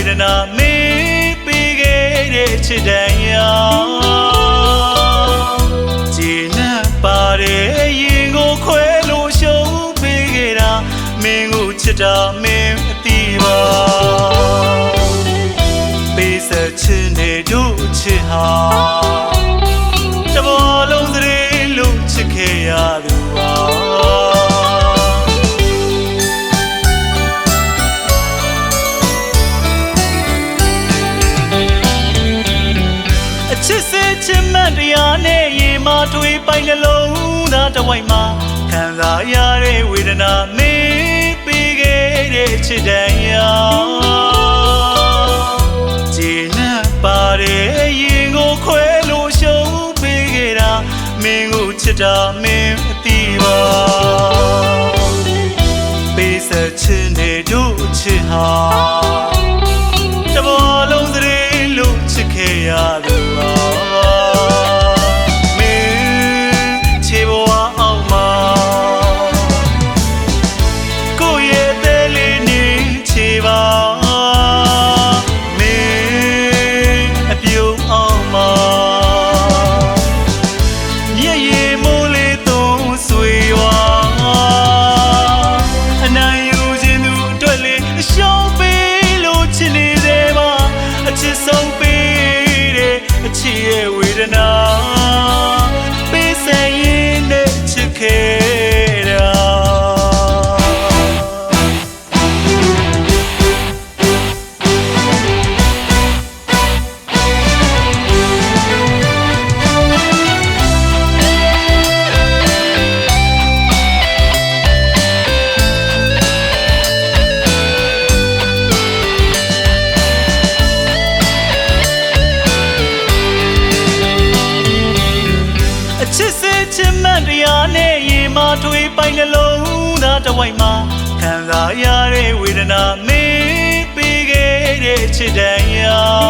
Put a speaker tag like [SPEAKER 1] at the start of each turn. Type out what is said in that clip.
[SPEAKER 1] ဒနာမင်းပေးခဲ့တဲ့ချစ်တန်ရာဂျင်းနဲ့ပါတဲ့ရင်ကိုခွဲလို့ရှုံးပေးခဲ့တာမင်းကိုချစ်တာမင်းအသိပါပေးဆက်ချင်တဲ့တို့ချစ်ဟာတဘောလုံးစရေလို့ချစ်ခဲ့ရသူပါချစ်စစ်ချစ်မှတ်တရားနဲ့ရေမထွေးပိုင်နှလုံးသားတစ်ဝိုက်မှာခံစားရတဲ့ဝေဒနာမင်းပေးခဲ့တဲ့ချစ်တန်ရာဂျင်းနဲ့ပါတဲ့ရင်ကိုခွဲလို့ရှုံးပေးခဲ့တာမင်းကိုချစ်တာမင်းအသိပါပေးဆက်ချင်တဲ့တို့ချစ်ဟာတဘောလုံးစရေလို့ချစ်ခဲ့ရသူပါမင်းချေဘဝအောင်မှာကိုရဲ့တဲ့လေးနေချေပါမင်းအပြုံးအောင်မှာမျက်ရည်မိုးလေးသွန်းဆွေဝါအနိုင်ယူခြင်းသူအတွက်လေးအရှုံးပေးလို့ချစ်နေသေးပါအချစ်ဆုံးပေးတဲ့အချစ်ရဲ့ဝေဒနာပေးစင်ရင်နဲ့ချစ်ခဲ့တာချစ်စစ်ချစ်မှတ်တရားနဲ့ရေမထွေးပိုင်နှလုံးသားတစ်ဝိုက်မှာခံစားရတဲ့ဝေဒနာမင်းပေးခဲ့တဲ့ချစ်တန်ရာ